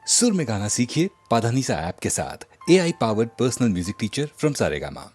सुर में गाना सीखिए पाधानीसा ऐप के साथ। AI powered personal music teacher from Saregama.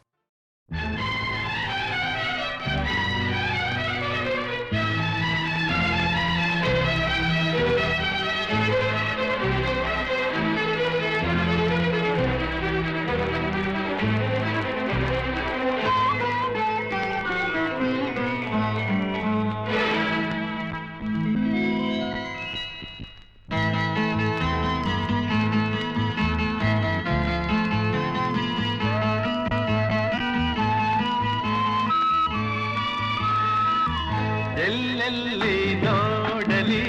ಎಲ್ಲೆಲ್ಲಿ ನೋಡಲಿ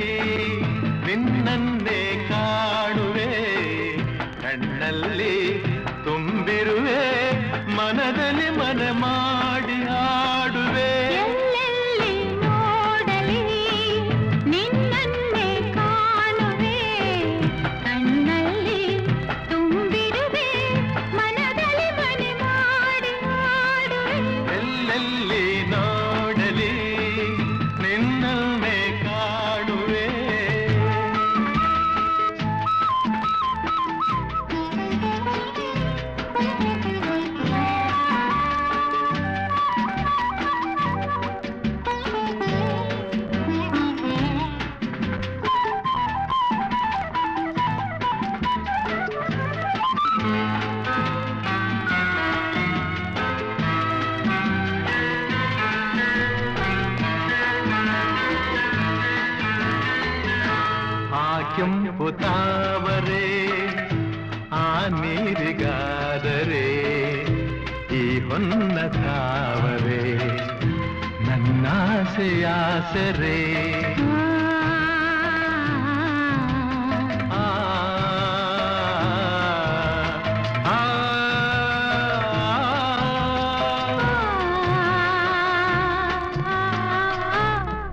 ನಿನ್ನನ್ನೇ ಕಾಣುವೆ, ಕಣ್ಣಲ್ಲಿ ತುಂಬಿರುವೆ, ಮನದಲ್ಲಿ ಮನ ಮಾಡಿ ಆಡುವೆ. ಎಲ್ಲೆಲ್ಲಿ ನೋಡಲಿ ನಿನ್ನನ್ನೇ ಕಾಣುವೆ, ಕಣ್ಣಲ್ಲಿ ತುಂಬಿರುವೆ, ಮನದಲ್ಲಿ ಮನ ಮಾಡಿ ಆಡುವೆ. ಎಲ್ಲೆಲ್ಲಿ ನೋಡಲಿ ನಿನ್ನನ್ನೇ ಕಾಣುವೆ. ಆ ಕೆಂಪು ತಾವರೆ ಆ ನೀರಿಗಾದರೆ, ಈ ಹೊನ್ನ ತಾವರೆ ನನ್ನಾಸೆಯಾಸರೆ. ಆ, ಆ,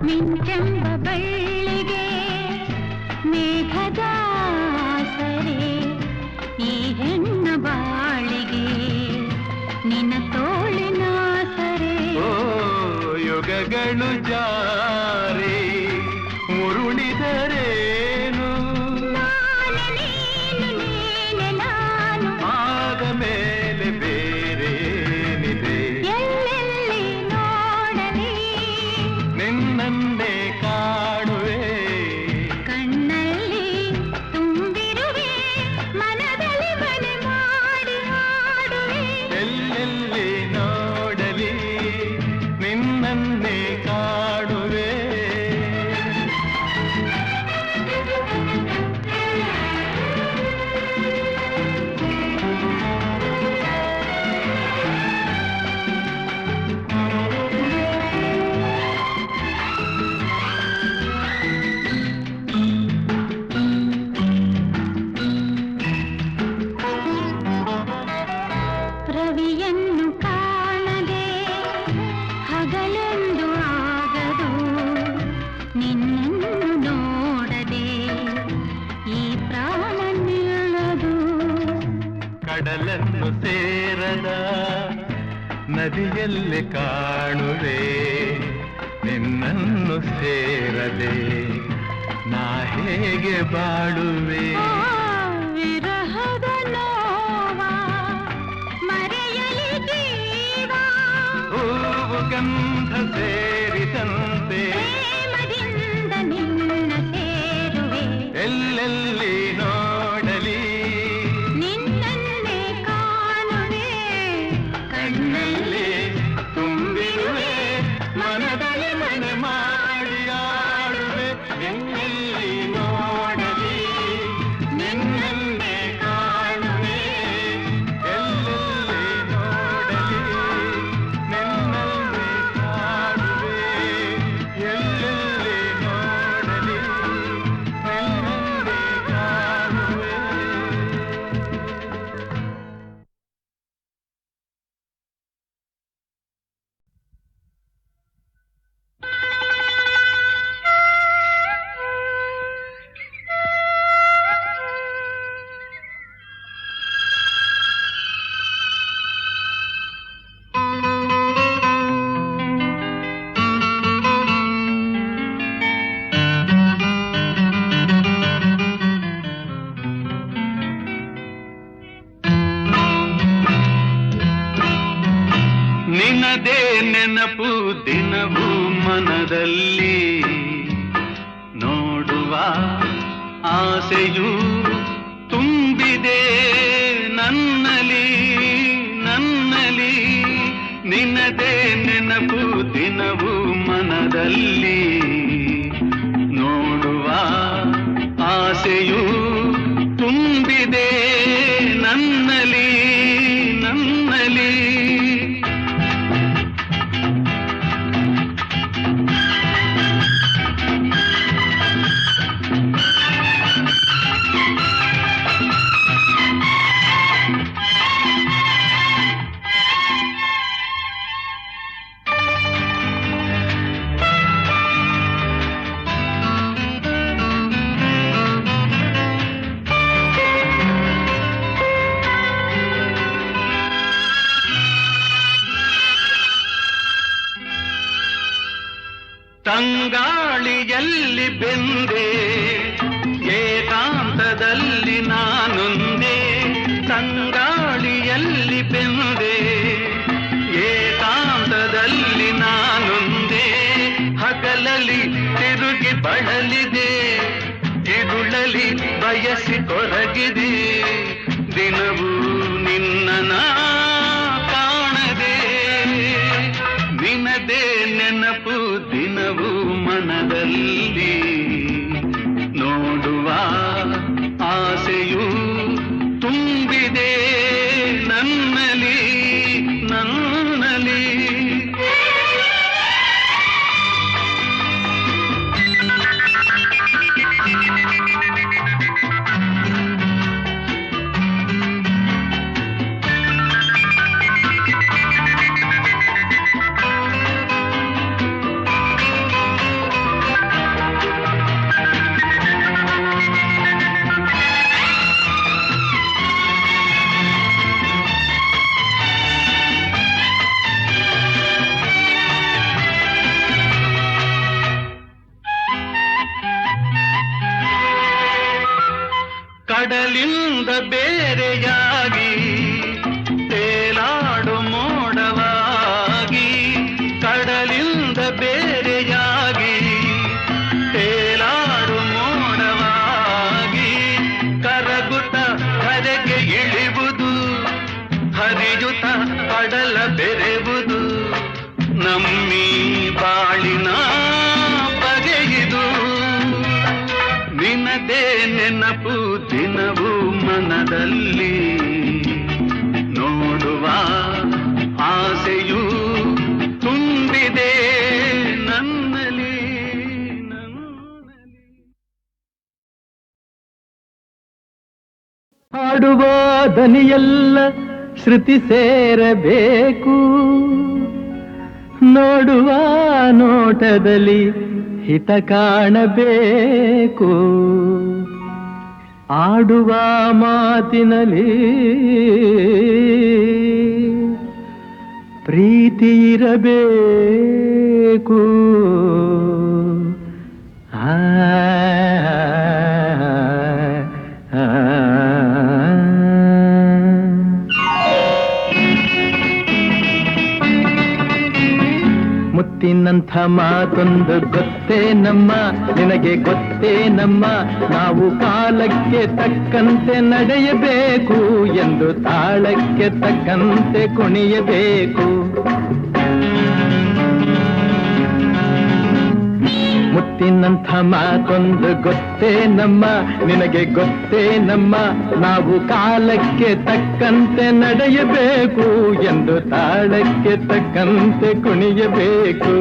ಮಿಂಚೆಂಬ ಬಳ್ಳಿಗೆ ಮೇಘದ ಸರೆ, ಈ ಹೆಣ್ಣ ಬಾಳಿಗೆ ನಿನ್ನ ತೋಳಿನ ಸರೆ. ಓ ಯುಗಗಳು ಜಾರಿ ಉರುಳಿದರೇನು, ನಾನು ನೀನು ನೀನೆ ನಾನು, ಆದ ಮೇಲೆ ಬೇರೇನಿದೆ. ಎಲ್ಲೆಲ್ಲಿ ನೋಡಲಿ ನಿನ್ನನ್ನೇ ಕಾಣುವೆ, ಕಣ್ಣಲ್ಲಿ ತುಂಬಿರುವೆ, ಮನದಲ್ಲಿ ಮನೆ ಮಾಡಿ ಆಡುವೆ. ಎಲ್ಲೆಲ್ಲಿ ನೋಡಲಿ ನಿನ್ನನ್ನೇ ಕಾಣುವೆ. ರವಿಯನ್ನು ಕಾಣದೆ ಹಗಲೆಂದು ಆಗದು, ನಿನ್ನನ್ನು ನೋಡದೆ ಈ ಪ್ರಾಣ ನಿಲ್ಲದು. ಕಡಲನ್ನು ಸೇರದ ನದಿಯಲ್ಲಿ ಕಾಣುವೆ, ನಿನ್ನನ್ನು ಸೇರದೆ ನಾ ಹೇಗೆ ಬಾಳುವೆ. ಆ ವಿರಹದ ನೋವ ಮರೆಯಲಿ ಜೀವ, ಹೂವು ಗಂಧ ಸೇರಿದಂತೆ ಪ್ರೇಮದಿಂದ ನಿನ್ನ ಸೇರುವೆ. ಎಲ್ಲೆಲ್ಲಿ ನೋಡಲಿ ನಿನ್ನನ್ನೇ ಕಾಣುವೆ, ಕಣ್ಣಲ್ಲಿ ತುಂಬಿರುವೆ, ಮನದಲ್ಲಿ ಮನ ಮಾಡಿ ಆಡುವೆ. ಎಲ್ಲೆಲ್ಲಿ ನೋಡಲಿ ನಿನ್ನನ್ನೇ ಕಾಣುವೆ, ಎಲ್ಲೆಲ್ಲಿ ನೋಡಲಿ ನಿನ್ನನ್ನೇ ಕಾಣುವೆ, ಎಲ್ಲೆಲ್ಲಿ ನೋಡಲಿ ನಿನ್ನನ್ನೇ ನಿನ್ನದೇ ನೆನಪು ದಿನವೂ ಮನದಲ್ಲಿ ನೋಡುವ ಆಸೆಯೂ ತುಂಬಿದೆ ನನ್ನಲಿ ನನ್ನಲಿ ನಿನ್ನದೇ ನೆನಪು ದಿನವೂ ಮನದಲ್ಲಿ ನೋಡುವ ಆಸೆಯೂ ತುಂಬಿದೆ ನನ್ನಲಿ ನನ್ನಲಿ ತಂಗಾಳಿಯಲ್ಲಿ ಬೆಂದೆ ಏಕಾಂತದಲ್ಲಿ ನಾನೊಂದೇ ತಂಗಾಳಿಯಲ್ಲಿ ಬೆಂದೆ ಏಕಾಂತದಲ್ಲಿ ನಾನೊಂದೇ ಹಗಲಲ್ಲಿ ತಿರುಗಿ ಬಳಲಿದೆ ಇರುಳಲಿ ಬಯಸಿ ಕೊರಗಿದೆ ದಿನವೂ ನಿನ್ನ ಕಾಣದೆ ನಿನದೇ ನೆನಪು ದಿನವೂ ಮನದಲ್ಲಿ ನೋಡುವ ಆಸೆಯೂ ತುಂಬಿದೆ ನನ್ನಲಿ ನನ್ನಲಿ ಕಡಲಿಂದ ಬೇರೆಯಾಗಿ ತೇಲಾಡು ಮೋಡವಾಗಿ ಕಡಲಿಂದ ಬೇರೆಯಾಗಿ ತೇಲಾಡು ಮೋಡವಾಗಿ ಕರಗುತ್ತ ಕರೆಗೆ ಇಳಿವುದು ಹರಿಯುತ್ತ ಕಡಲ ಬೆರೆವುದು ನಮ್ಮಿ ಬಾಳಿನ ಬಗೆಯಿದು ನಿನದೇ ನೆನಪು ದಿನವೂ ಮನದಲ್ಲಿ ನೋಡುವ ಆಸೆಯೂ ತುಂಬಿದೆ ನನ್ನಲಿ ನನ್ನಲಿ ಹಾಡುವ ದನಿಯೆಲ್ಲ ಶ್ರುತಿ ಸೇರಬೇಕು ನೋಡುವ ನೋಟದಲ್ಲಿ ಹಿತ ಕಾಣಬೇಕು ಆಡುವ ಮಾತಿನಲ್ಲಿ ಪ್ರೀತಿ ಇರಬೇಕು ಆ ಮುತ್ತಿನಂಥ ಮಾತೊಂದು ಗೊತ್ತೇ ನಮ್ಮ ನಿನಗೆ ಗೊತ್ತೇ ನಮ್ಮ ನಾವು ಕಾಲಕ್ಕೆ ತಕ್ಕಂತೆ ನಡೆಯಬೇಕು ಎಂದು ತಾಳಕ್ಕೆ ತಕ್ಕಂತೆ ಕುಣಿಯಬೇಕು ಮುತ್ತಿನಂಥ ಮಾತೊಂದು ಗೊತ್ತೇ ನಮ್ಮ ನಿನಗೆ ಗೊತ್ತೇ ನಮ್ಮ ನಾವು ಕಾಲಕ್ಕೆ ತಕ್ಕಂತೆ ನಡೆಯಬೇಕು ಎಂದು ತಾಳಕ್ಕೆ ತಕ್ಕಂತೆ ಕುಣಿಯಬೇಕು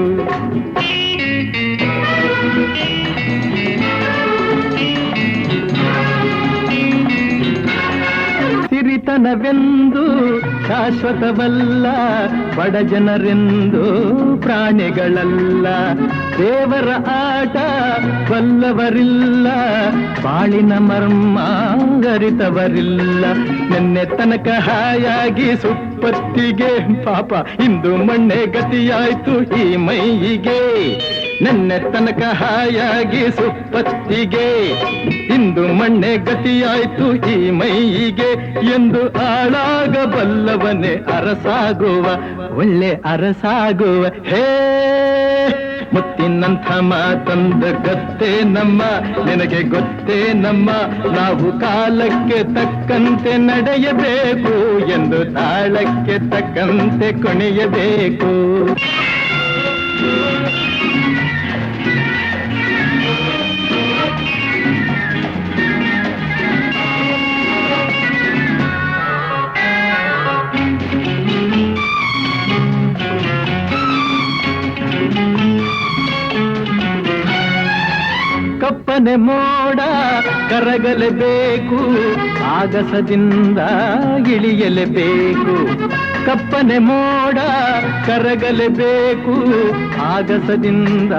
ಸಿರಿತನವೆಂದು ಶಾಶ್ವತವಲ್ಲ ಬಡ ಜನರೆಂದು ಪ್ರಾಣಿಗಳಲ್ಲ ದೇವರ ಆಟ ಬಲ್ಲವರಿಲ್ಲ ಬಾಳಿನ ಮರ್ಮ ಅರಿತವರಿಲ್ಲ. ನಿನ್ನೆ ತನಕ ಹಾಯಾಗಿ ಸುಪ್ಪತ್ತಿಗೆ ಪಾಪ ಇಂದು ಮಣ್ಣೆ ಗತಿಯಾಯ್ತು ಈ ಮೈಯಿಗೆ. ನಿನ್ನೆ ತನಕ ಹಾಯಾಗಿ ಸುಪ್ಪತ್ತಿಗೆ ಇಂದು ಮಣ್ಣೆ ಗತಿಯಾಯ್ತು ಈ ಮೈಯಿಗೆ. ಎಂದು ಆಳಾಗಬಲ್ಲವನೇ ಅರಸಾಗುವ, ಒಳ್ಳೆ ಅರಸಾಗುವ. ಹೇ ಮುತ್ತಿನಂಥ ಮಾತೊಂದು ಗೊತ್ತೇ ನಮ್ಮ, ನಿನಗೆ ಗೊತ್ತೇ ನಮ್ಮ. ನಾವು ಕಾಲಕ್ಕೆ ತಕ್ಕಂತೆ ನಡೆಯಬೇಕು ಎಂದು ತಾಳಕ್ಕೆ ತಕ್ಕಂತೆ ಕುಣಿಯಬೇಕು. ಕಪ್ಪನೆ ಮೋಡ ಕರಗಲೇಬೇಕು, ಆಗಸದಿಂದ ಇಳಿಯಲೇಬೇಕು. ಕಪ್ಪನೆ ಮೋಡ ಕರಗಲೇಬೇಕು, ಆಗಸದಿಂದ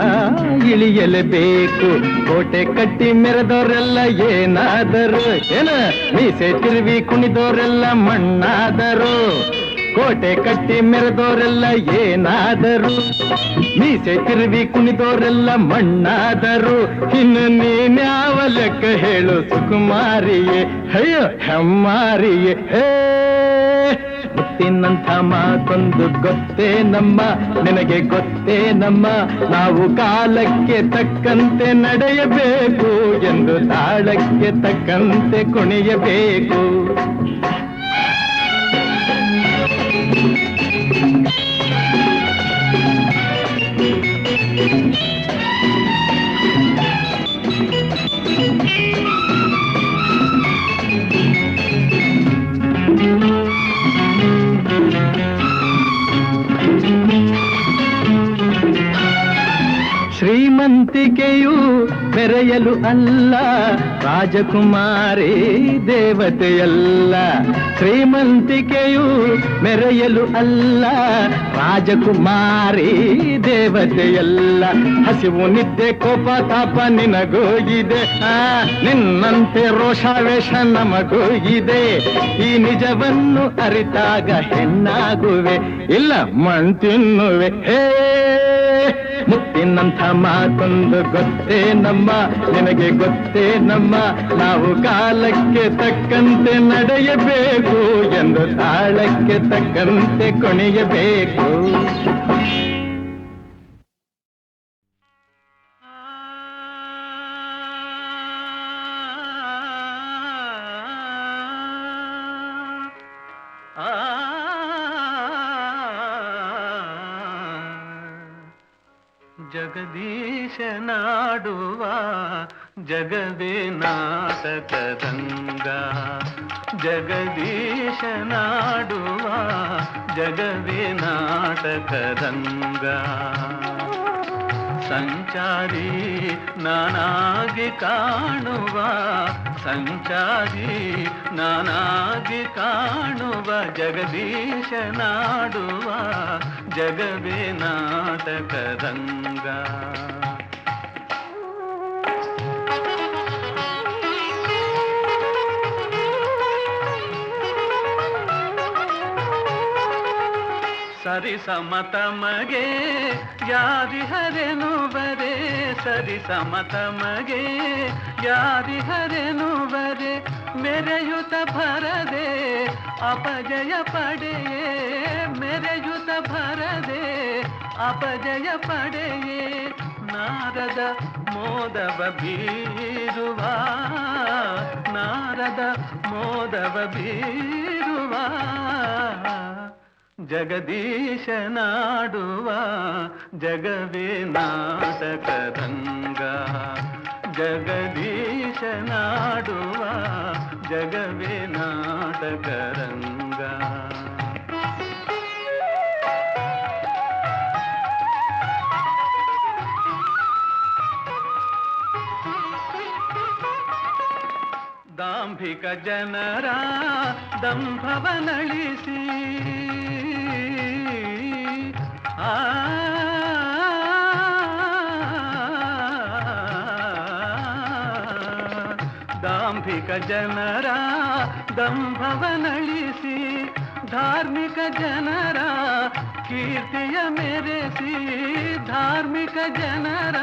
ಇಳಿಯಲೇಬೇಕು. ಕೋಟೆ ಕಟ್ಟಿ ಮೆರೆದವರೆಲ್ಲ ಏನಾದರು, ಏನ ಮೀಸೆ ತಿರುವಿ ಕುಣಿದವರೆಲ್ಲ ಮಣ್ಣಾದರು. ಕೋಟೆ ಕಟ್ಟಿ ಮೆರೆದವರೆಲ್ಲ ಏನಾದರು, ಮೀಸೆ ತಿರುವಿ ಕುಣಿದವರೆಲ್ಲ ಮಣ್ಣಾದರು. ಇನ್ನು ನೀನ್ಯಾವ ಲೆಕ್ಕ ಹೇಳು ಸುಕುಮಾರಿಯೇ, ಅಯ್ಯೋ ಹೆಮ್ಮಾರಿಯೇ. ಹೇ ಮುತ್ತಿನಂಥ ಮಾತೊಂದು ಗೊತ್ತೇ ನಮ್ಮ, ನಿನಗೆ ಗೊತ್ತೇ ನಮ್ಮ. ನಾವು ಕಾಲಕ್ಕೆ ತಕ್ಕಂತೆ ನಡೆಯಬೇಕು ಎಂದು ತಾಳಕ್ಕೆ ತಕ್ಕಂತೆ ಕುಣಿಯಬೇಕು. ಶ್ರೀಮಂತಿಕೆಯು ಮೆರೆಯಲು ಅಲ್ಲ, ರಾಜಕುಮಾರಿ ದೇವತೆಯಲ್ಲ. ಶ್ರೀಮಂತಿಕೆಯು ಮೆರೆಯಲು ಅಲ್ಲ, ರಾಜಕುಮಾರಿ ದೇವತೆಯಲ್ಲ. ಹಸಿವು ನಿದ್ದೆ ಕೋಪ ತಾಪ ನಿನಗೂ ಇದೆ, ನಿನ್ನಂತೆ ರೋಷಾವೇಶ ನಮಗೂ ಇದೆ. ಈ ನಿಜವನ್ನು ಅರಿತಾಗ ಹೆಣ್ಣಾಗುವೆ, ಇಲ್ಲ ಮಣ್ ತಿನ್ನುವೆ. ಹೇ ಮುತ್ತಿನಂಥ ಮಾತೊಂದು ಗೊತ್ತೇ ನಮ್ಮ, ನಿನಗೆ ಗೊತ್ತೇ ನಮ್ಮ. ನಾವು ಕಾಲಕ್ಕೆ ತಕ್ಕಂತೆ ನಡೆಯಬೇಕು ಎಂದು ತಾಳಕ್ಕೆ ತಕ್ಕಂತೆ ಕುಣಿಯಬೇಕು. ಜಗದೀಶನಾಡುವ ಜಗವೇ ನಾಟಕದಂಗ, ಜಗದೀಶನಾಡುವ ಜಗವೇ ನಾಟಕದಂಗ. ಸಂಚಾರಿ ನಾನಾಗಿ ಕಾಣುವ, ಸಂಚಾರಿ ನಾನಾಗಿ ಕಾಣುವ ಜಗದೀಶನಾಡುವ ಜಗವೇ ನಾಟಕದಂಗ. ಸರಿ ಸಮತಮಗೆ ಯಾರಿಹರೆನು ಬರೆ, ಸರಿ ಸಮತಮಗೆ ಯಾರಿಹರೆನು ಬರೆ. ಮೆರೆಯುತ ಭರದೆ ಅಪಜಯ ಪಡೆಯೇ, ಮೆರೆಯುತ ಭರದೆ ಅಪಜಯ ಪಡೆಯೇ. ನಾರದ ಮೋದವ ಬೀರುವ, ನಾರದ ಮೋದವ ಬೀರುವ ಜಗದೀಶನಾಡುವ ಜಗವೇ ನಾಟಕದಂಗ, ಜಗದೀಶನಾಡುವ ಜಗವೇ ನಾಟಕರಂಗ. ದಾಂಭಿಕ ಜನರ ದಂಭವನಳಿಸಿ, ದಾಂಭಿಕ ಜನರ ದಂಭವನಳಿಸಿ ಧಾರ್ಮಿಕ ಜನರ ಕೀರ್ತಿಯ ಮೆರೆಸಿ ಧಾರ್ಮಿಕ ಜನರ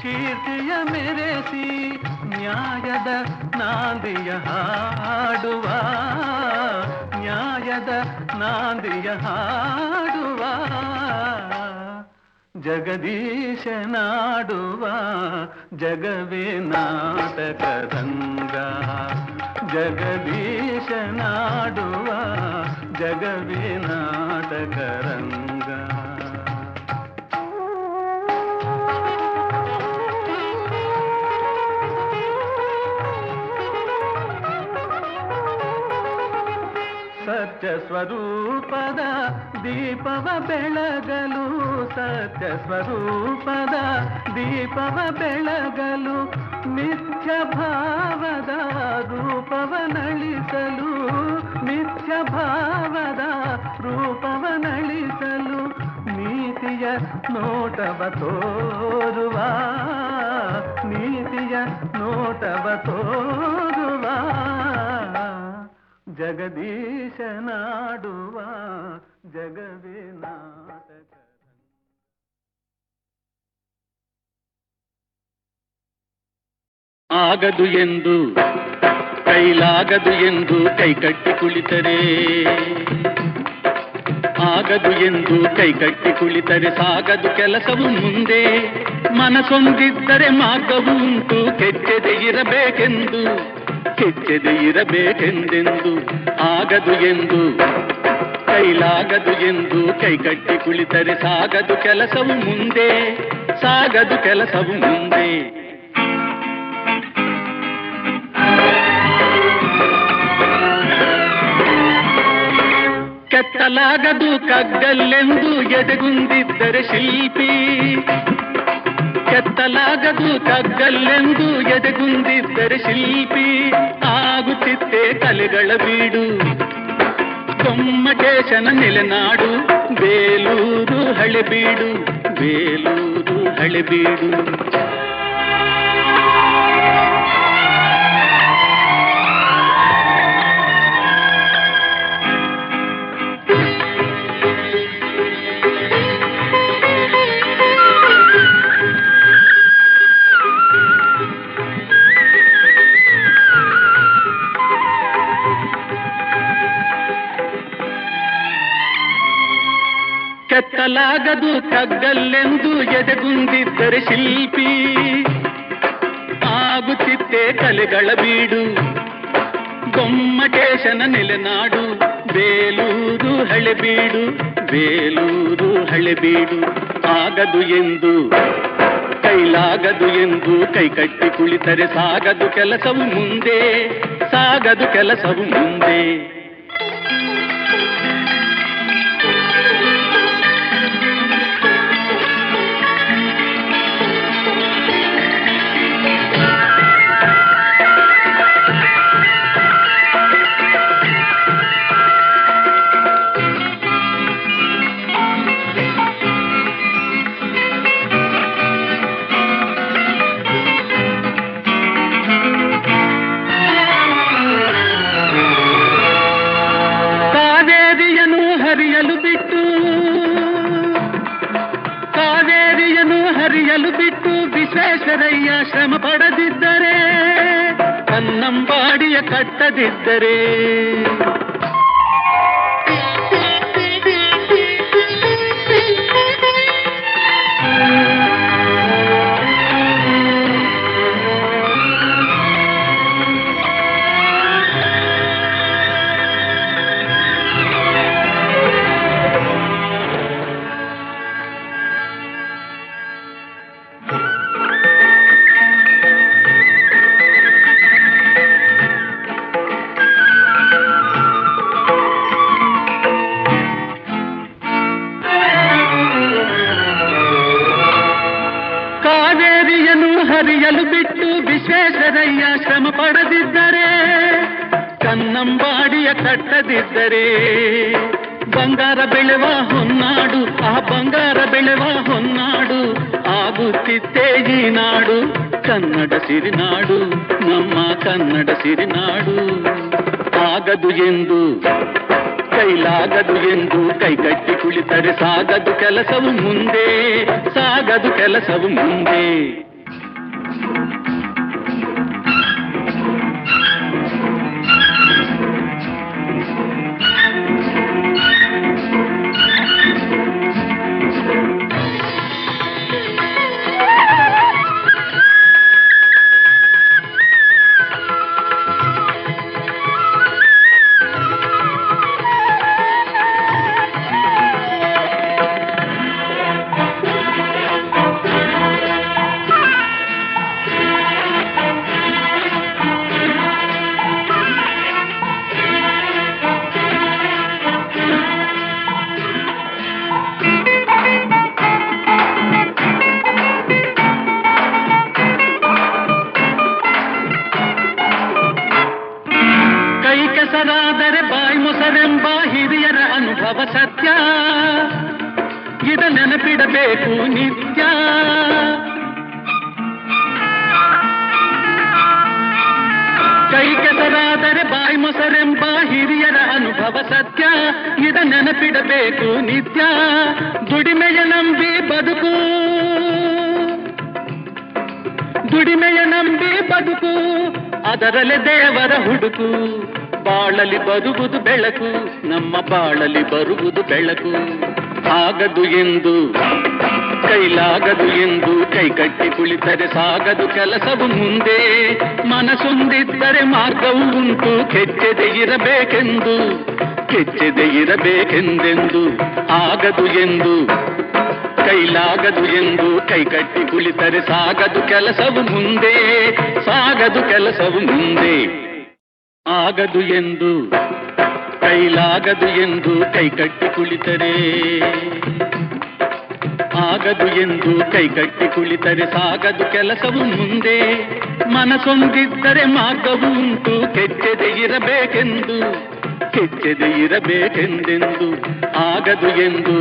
ಕೀರ್ತಿಯ ಮೆರೆಸಿ ನ್ಯಾಯದ ನಾಂದಿಯ ಹಾಡುವ ನ್ಯಾಯದ ನಾಂದಿಯ ಹಾಡುವ ಜಗದೀಶನಾಡುವ ಜಗವೇ ನಾಟಕರಂಗ ಜಗದೀಶನಾಡುವ ಜಗವೇ ನಾಟಕರಂಗ ಸತ್ಯ ಸ್ವರೂಪದ ದೀಪವ ಬೆಳಗಲು ಸತ್ಯ ಸ್ವರೂಪದ ದೀಪವ ಬೆಳಗಲು ಮಿಥ್ಯ ಭಾವದ ರೂಪವನಳಿಸಲು ಮಿಥ್ಯ ಭಾವದ ರೂಪವನಳಿಸಲು ನೀತಿಯ ನೋಟವ ತೋರುವ ನೀತಿಯ ನೋಟವ ತೋರುವ ಜಗದೀಶನಾಡುವ ಜಗವೇ ನಾಟಕ ಆಗದು ಎಂದು ಕೈಲಾಗದು ಎಂದು ಕೈಕಟ್ಟಿ ಕುಳಿತರೆ ಆಗದು ಎಂದು ಕೈಕಟ್ಟಿ ಕುಳಿತರೆ ಸಾಗದು ಕೆಲಸವು ಮುಂದೆ ಮನಸೊಂದಿದ್ದರೆ ಮಾರ್ಗವು ಉಂಟು ಕೆಚ್ಚದೆ ಇರಬೇಕೆಂದು ಕೆಚ್ಚದೆ ಇರಬೇಕೆಂದೆಂದು ಆಗದು ಎಂದು ಕೈಲಾಗದು ಎಂದು ಕೈಕಟ್ಟಿ ಕುಳಿತರೆ ಸಾಗದು ಕೆಲಸವು ಮುಂದೆ ಸಾಗದು ಕೆಲಸವು ಮುಂದೆ ಕೆತ್ತಲಾಗದು ಕಗ್ಗಲ್ಲೆಂದು ಎದೆಗುಂದಿದ್ದರೆ ಶಿಲ್ಪಿ ಕೆತ್ತಲಾಗದು ಕಗ್ಗಲ್ಲೆಂದು ಎದೆಗುಂದಿದ್ದರೆ ಶಿಲ್ಪಿ ಆಗುತ್ತಿತ್ತೆ ಕಲೆಗಳ ಬೀಡು ಗೊಮ್ಮಟೇಶನ ನೆಲೆನಾಡು ಬೇಲೂರು ಹಳೆಬೀಡು ಬೇಲೂರು ಹಳೆಬೀಡು ಕೆತ್ತಲಾಗದು ಕಗ್ಗಲ್ಲೆಂದು ಎದೆಗುಂದಿದ್ದರೆ ಶಿಲ್ಪಿ ಆಗುತ್ತಿತ್ತೆ ಕಲೆಗಳ ಬೀಡು ಗೊಮ್ಮಟೇಶನ ನೆಲೆನಾಡು ಬೇಲೂರು ಹಳೆಬೀಡು ಬೇಲೂರು ಹಳೆಬೀಡು ಆಗದು ಎಂದು ಕೈಲಾಗದು ಎಂದು ಕೈಕಟ್ಟಿ ಕುಳಿತರೆ ಸಾಗದು ಕೆಲಸವು ಮುಂದೆ ಸಾಗದು ಕೆಲಸವು ಮುಂದೆ ಬಿಟ್ಟು ವಿಶ್ವೇಶ್ವರಯ್ಯ ಶ್ರಮ ಪಡದಿದ್ದರೆ ಕನ್ನಂಬಾಡಿಯ ಕಟ್ಟದಿದ್ದರೆ ಹರಿಯಲು ಬಿಟ್ಟು ವಿಶ್ವೇಶ್ವರಯ್ಯ ಶ್ರಮ ಪಡದಿದ್ದರೆ ಕನ್ನಂಬಾಡಿಯ ಕಟ್ಟದಿದ್ದರೆ ಬಂಗಾರ ಬೆಳೆವ ಹೊನ್ನಾಡು ಆ ಬಂಗಾರ ಬೆಳೆವ ಹೊನ್ನಾಡು ಆಗುತ್ತಿತ್ತೇ ಈ ನಾಡು ಕನ್ನಡ ಸಿರಿನಾಡು, ನಮ್ಮ ಕನ್ನಡ ಸಿರಿನಾಡು. ಆಗದು ಎಂದು ಕೈಲಾಗದು ಎಂದು ಕೈಕಟ್ಟಿ ಕುಳಿತರೆ ಸಾಗದು ಕೆಲಸವು ಮುಂದೆ, ಸಾಗದು ಕೆಲಸವು ಮುಂದೆ. ಕೆಸರಾದರೆ ಬಾಯಿ ಮೊಸರೆಂಬ ಹಿರಿಯರ ಅನುಭವ ಸತ್ಯ, ಇದ ನೆನಪಿಡಬೇಕು ನಿತ್ಯ. ಕೈ ಕೆಸರಾದರೆ ಬಾಯಿ ಮೊಸರೆಂಬ ಹಿರಿಯರ ಅನುಭವ ಸತ್ಯ, ಇದ ನೆನಪಿಡಬೇಕು ನಿತ್ಯ. ದುಡಿಮೆಯ ನಂಬಿ ಬದುಕು, ದುಡಿಮೆಯ ನಂಬಿ ಬದುಕು, ಅದರಲ್ಲೇ ದೇವರ ಹುಡುಕು. ಬಾಳಲಿ ಬರುವುದು ಬೆಳಕು, ನಮ್ಮ ಬಾಳಲಿ ಬರುವುದು ಬೆಳಕು. ಆಗದು ಎಂದು ಕೈಲಾಗದು ಎಂದು ಕೈಕಟ್ಟಿ ಕುಳಿತರೆ ಸಾಗದು ಕೆಲಸವು ಮುಂದೆ. ಮನಸೊಂದಿದ್ದರೆ ಮಾರ್ಗವು ಉಂಟು, ಕೆಚ್ಚದೆ ಇರಬೇಕೆಂದು, ಕೆಚ್ಚದೆ ಇರಬೇಕೆಂದೆಂದು. ಆಗದು ಎಂದು ಕೈಲಾಗದು ಎಂದು ಕೈಕಟ್ಟಿ ಕುಳಿತರೆ ಸಾಗದು ಕೆಲಸವು ಮುಂದೆ, ಸಾಗದು ಕೆಲಸವು ಮುಂದೆ. ಆಗದು ಎಂದು ಕೈಲಾಗದು ಎಂದು ಕೈಕಟ್ಟಿ ಕುಳಿತರೆ, ಆಗದು ಎಂದು ಕೈಕಟ್ಟಿ ಕುಳಿತರೆ ಸಾಗದು ಕೆಲಸವು ಮುಂದೆ. ಮನಸೊಂದಿದ್ದರೆ ಮಾರ್ಗವು ಉಂಟು, ಕೆಚ್ಚದೆ ಇರಬೇಕೆಂದು, ಕೆಚ್ಚದೆ ಇರಬೇಕೆಂದೆಂದು. ಆಗದು ಎಂದು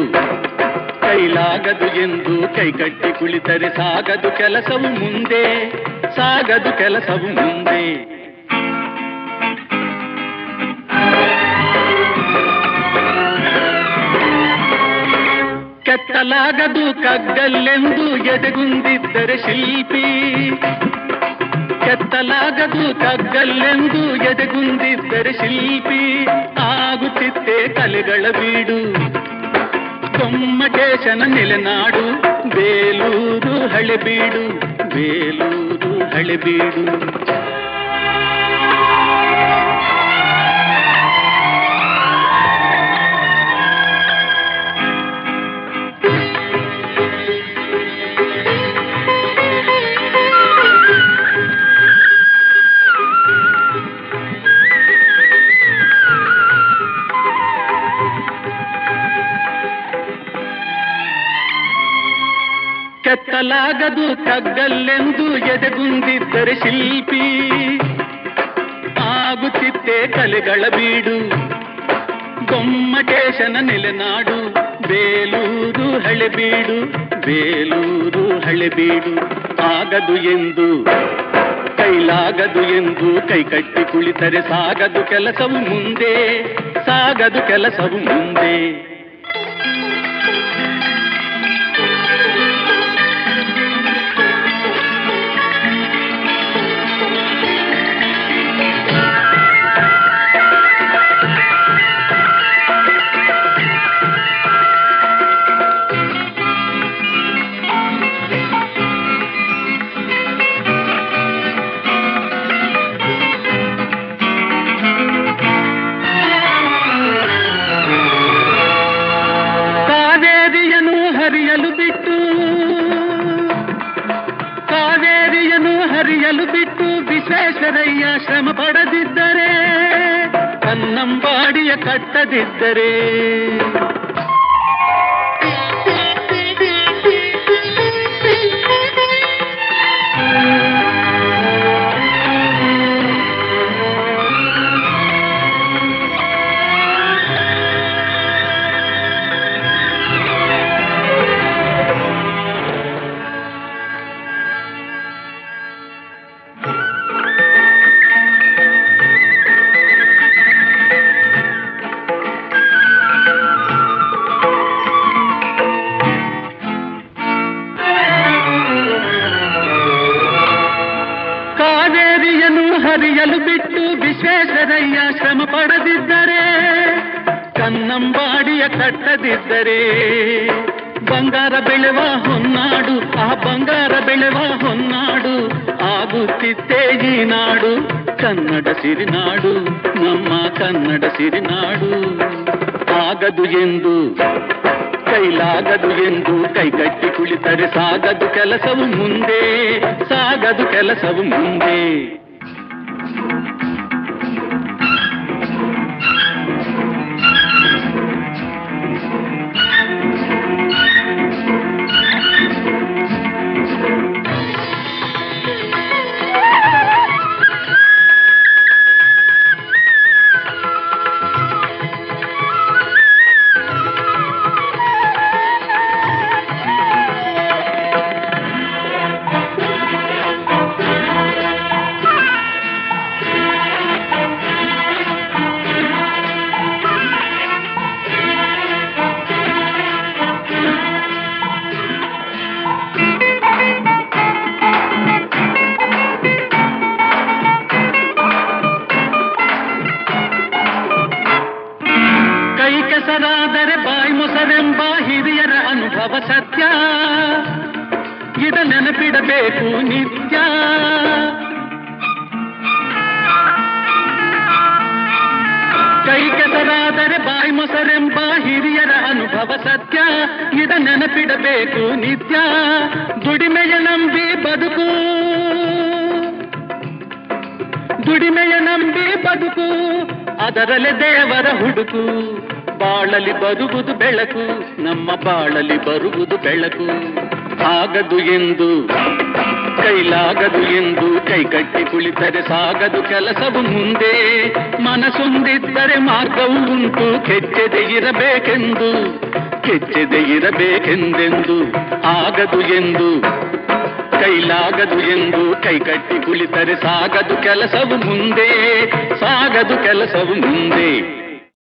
ಕೈಲಾಗದು ಎಂದು ಕೈಕಟ್ಟಿ ಕುಳಿತರೆ ಸಾಗದು ಕೆಲಸವು ಮುಂದೆ, ಸಾಗದು ಕೆಲಸವು ಮುಂದೆ. ಕೆತ್ತಲಾಗದು ಕಗ್ಗಲ್ಲೆಂದು ಎದೆಗುಂದಿದ್ದರೆ ಶಿಲ್ಪಿ, ಕೆತ್ತಲಾಗದು ಕಗ್ಗಲ್ಲೆಂದು ಎದೆಗುಂದಿದ್ದರೆ ಶಿಲ್ಪಿ. ಆಗುತ್ತಿತ್ತೆ ಕಲೆಗಳ ಬೀಡು, ಗೊಮ್ಮಟೇಶನ ನೆಲೆನಾಡು, ಬೇಲೂರು ಹಳೆಬೀಡು, ಬೇಲೂರು ಹಳೆಬೀಡು. ಕೆತ್ತಲಾಗದು ಕಗ್ಗಲ್ಲೆಂದು ಎದೆಗುಂದಿದ್ದರೆ ಶಿಲ್ಪಿ. ಆಗುತ್ತಿತ್ತೆ ಕಲೆಗಳ ಬೀಡು, ಗೊಮ್ಮಟೇಶನ ನೆಲೆನಾಡು, ಬೇಲೂರು ಹಳೆಬೀಡು, ಬೇಲೂರು ಹಳೆಬೀಡು. ಆಗದು ಎಂದು ಕೈಲಾಗದು ಎಂದು ಕೈಕಟ್ಟಿ ಕುಳಿತರೆ ಸಾಗದು ಕೆಲಸವು ಮುಂದೆ, ಸಾಗದು ಕೆಲಸವು ಮುಂದೆ. ಹರಿಯಲು ಬಿಟ್ಟು ವಿಶ್ವೇಶ್ವರಯ್ಯ ಶ್ರಮ ಪಡದಿದ್ದರೆ, ಕನ್ನಂಬಾಡಿಯ ಕಟ್ಟದಿದ್ದರೆ. ವಿಶ್ವೇಶ್ವರಯ್ಯ ಶ್ರಮ ಪಡದಿದ್ದರೆ, ಕನ್ನಂಬಾಡಿಯ ಕಟ್ಟದಿದ್ದರೆ, ಬಂಗಾರ ಬೆಳೆವ ಹೊನ್ನಾಡು, ಆ ಬಂಗಾರ ಬೆಳೆವ ಹೊನ್ನಾಡು ಆಗುತ್ತಿತ್ತೇ ಈ ನಾಡು. ಕನ್ನಡ ಸಿರಿನಾಡು, ನಮ್ಮ ಕನ್ನಡ ಸಿರಿನಾಡು. ಆಗದು ಎಂದು ಕೈಲಾಗದು ಎಂದು ಕೈಗಟ್ಟಿ ಕುಳಿತರೆ ಸಾಗದು ಕೆಲಸವು ಮುಂದೆ, ಸಾಗದು ಕೆಲಸವು ಮುಂದೆ. ಕೆಸರಾದರೆ ಬಾಯಿ ಮೊಸರೆಂಬ ಹಿರಿಯರ ಅನುಭವ ಸತ್ಯ, ಇದ ನೆನಪಿಡಬೇಕು ನಿತ್ಯ. ಕೈ ಕೆಸರಾದರೆ ಬಾಯಿ ಮೊಸರೆಂಬ ಹಿರಿಯರ ಅನುಭವ ಸತ್ಯ, ಇದ ನೆನಪಿಡಬೇಕು ನಿತ್ಯ. ದುಡಿಮೆಯ ನಂಬಿ ಬದುಕು, ದುಡಿಮೆಯ ನಂಬಿ ಬದುಕು, ಅದರಲ್ಲೇ ದೇವರ ಹುಡುಕು. ಬಾಳಲಿ ಬರುವುದು ಬೆಳಕು, ನಮ್ಮ ಬಾಳಲಿ ಬರುವುದು ಬೆಳಕು. ಆಗದು ಎಂದು ಕೈಲಾಗದು ಎಂದು ಕೈಕಟ್ಟಿ ಕುಳಿತರೆ ಸಾಗದು ಕೆಲಸವು ಮುಂದೆ. ಮನಸ್ಸೊಂದಿದ್ದರೆ ಮಾರ್ಗವು ಉಂಟು, ಕೆಚ್ಚದೆ ಇರಬೇಕೆಂದು, ಕೆಚ್ಚದೆ ಇರಬೇಕೆಂದೆಂದು. ಆಗದು ಎಂದು ಕೈಲಾಗದು ಎಂದು ಕೈಕಟ್ಟಿ ಕುಳಿತರೆ ಸಾಗದು ಕೆಲಸವು ಮುಂದೆ, ಸಾಗದು ಕೆಲಸವು ಮುಂದೆ.